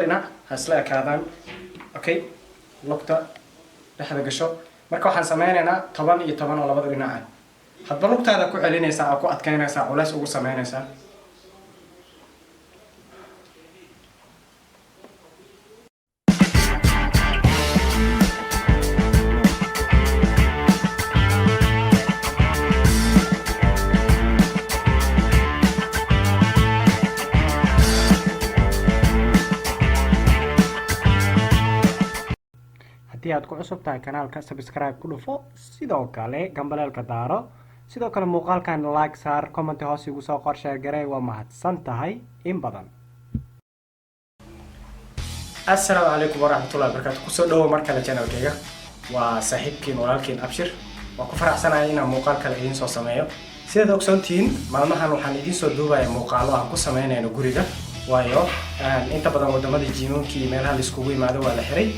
dhinac ha isla ekaadaan. Okay, lugta dhexda gasho. Marka waxaan sameynaynaa 10 iyo 10 oo labada dhinac ah. hadba lugtaada ku celinaysaa oo ku adkaynaysaa culays ugu sameynaysaa. haddii aad ku cusub tahay kanaalka subscribe ku dhufo, sidoo kale gambaleelka daaro, sidoo kale muuqaalkan like saar, comment hoos igu soo qor, share garee. waa mahadsan tahay in badan. assalaamu calaykum waraxmatullahi wabarakaatu. kusoo dhawow mar kale channelkayga. waa saaxiibkiin walaalkiin Abshir. waan ku faraxsanahay inaan muuqaal kale idiin soo sameeyo. sidaad ogsoontihiin maalmahan waxaan idiin soo duubayaa muuqaalo aan ku sameynayno guriga, waayo inta badan wadamadii jiimoonkii iyo meelaha la iskugu yimaado waa la xiray.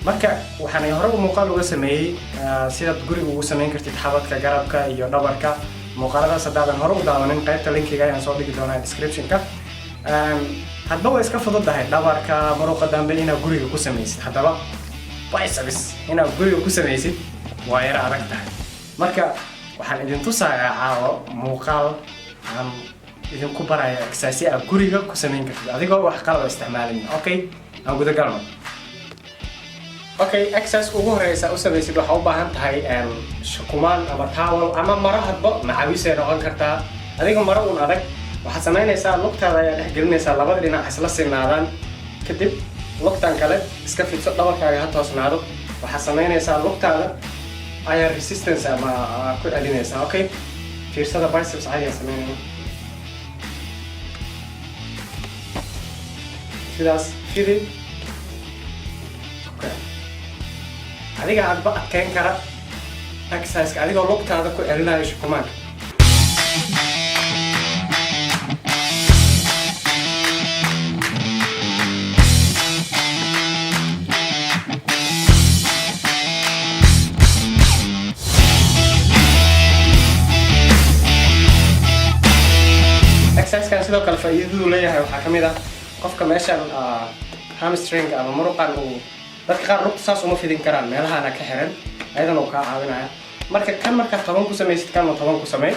marka waxaan hore u muuqaal uga sameeyay sidaad guriga ugu sameyn kartid xabadka, garabka iyo dhabarka. muuqaaladaas haddaadan hore u daawanin, qaybta linkiga ayaan soo dhigi doonaa description-ka. hadba way iska fududahay dhabarka, muruqa dambe inaad guriga ku samaysid. haddaba biceps inaad guriga ku samaysid waa yara adag tahay. marka waxaan idin tusayaa caawo muuqaal aan idinku baraya exercise aad guriga ku samayn kartid adigoo wax qalab isticmaalin. Okay, aan guda galno. Okay, exercise ugu horeysa u samaysid waxaa u baahan tahay shukumaan ama towel ama maro. hadba macawisay noqon kartaa. adigoo maro un adag waxaad samaynaysaa lugtaada ayaa dhex gelinaysaa, labada dhinac isla sinaadaan. kadib lugtan kale iska fidso, dhabarkaaga ha toosnaado. waxaad samaynaysaa lugtaada ayaa resistance ama ku celinaysaa. Okay, fiirsada biceps caadiga samaynayna sidaas fidi. adiga aadba adkeyn kara exercise adigoo lugtaada ku celinayo shukumaanka. exercise-kan sidoo kale faa'iidadu leeyahay waxaa ka mid ah qofka meeshan hamstring ama muruqan uu dadka qaar lugta saas uma fidin karaan, meelahana ka xiran, ayadana uu kaa caawinaya. marka kan markaad 10 ku samaysid, kan 10 ku samey.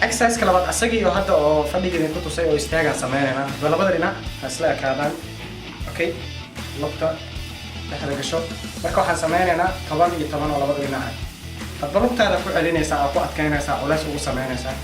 exercise labaad asagii oo hadda oo fadhigeedin ku tusay oo istaagan sameynayna. labada dhinac ha isla ekaadaan. Okay, lugta dhexda gasho. marka waxaan sameynaynaa 10 iyo 10 oo labada dhinac ah. hadba lugtaada ku celinaysaa oo ku adkaynaysaa culays ugu sameynaysaa.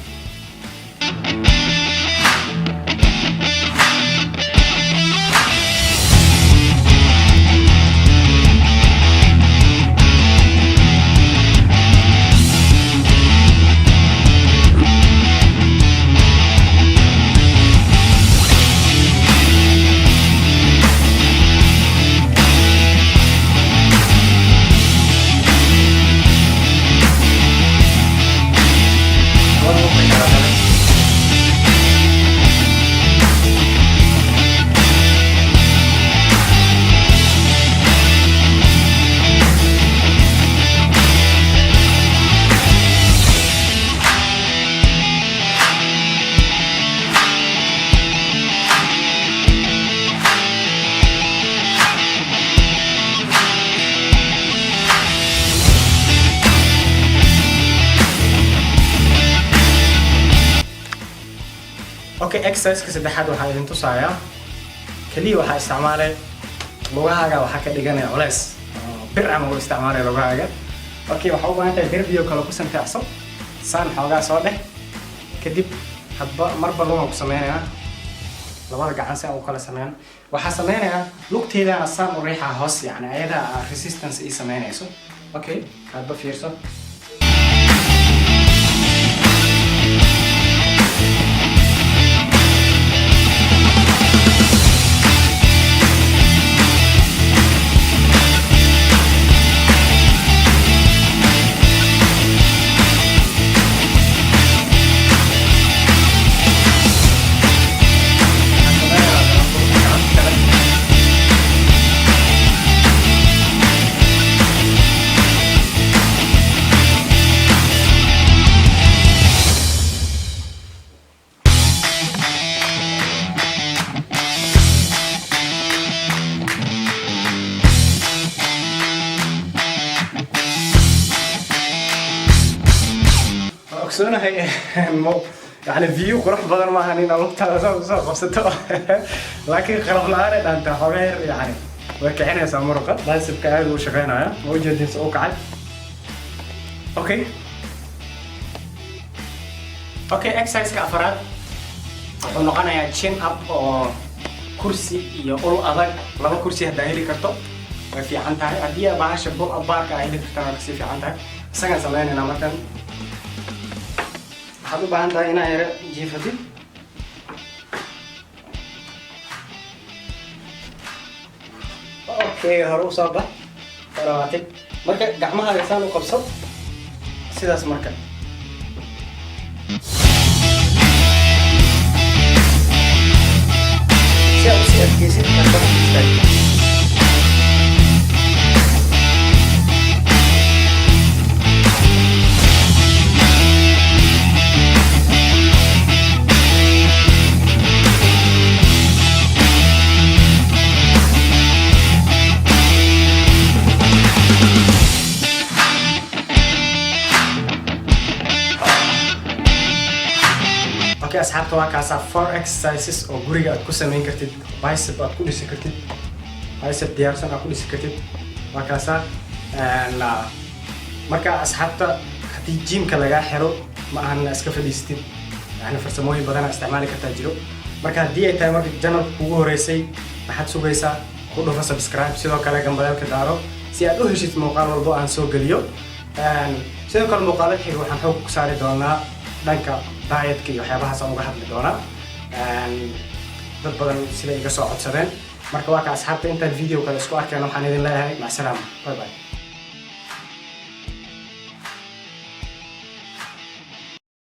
Okay, exercise-ka saddexaad waxaan idin tusayaa. kaliya waxaa isticmaalay lugahaaga, waxaa ka dhiganaya culays bir ama u isticmaalay lugahaaga. Okay, waxaa u baahan tahay derbiyo kale ku santaacso, saan xoogaa soo dheh. kadib hadba marba lugaan ku sameynayaa, labada gacan si aan u kala sameyn. waxaa sameynayaa lugteedana saan u riixaa hoos, yani ayada resistance ii sameynayso. Okay, hadba fiirso. وكسونا هي يعني فيو قرح بدل ما هنين لقطة سو قصته لكن خلاص الآن أنت حوالي يعني وكأنه يسمى مرقة بس بكأنه وشغلنا موجود يسوق عاد أوكي exercise كأفراد ونقنا يا chin up أو كرسي يقولوا أضاء لما كرسي هذا هيلي كرتو في عنتها أدية بعش بق أبارك هيلي كرتنا كرسي في عنتها سجن زمان أنا مثلا هذا بعندها هنا يرى جيفتي أوكي هرو صابة فراتي مركب جمعها لسان وقبصة سيداس مركب سيأتي كيسي كرتون أصحابته وكاسا 4 exercises أو غوريا أتكو سمين كرتيد بايسب أتكو لسه كرتيد بايسب ديارسون أتكو لسه كرتيد وكاسا لا مركا أصحابته هتي جيم كلاجا حلو ما هن أسكف ليستيد يعني فرسموه بدنا استعمالي كتاجرو مركا دي أي تايمر جنب هو رئيسي بحد سو بيسا كله فسبسكرايب سيدو كلا جنب كدارو سيادو هشيت مقال والبو عن سو قليو سيدو كل مقالات حلو حنحوك ساري دونا دانكا diet iyo waxyaabahaas aan uga hadli doonaa dad badan sida iga soo codsadeen marka waa ka asxaabta intaan video kale isku arkayna waxaan idin leeyahay mac salaama bye bye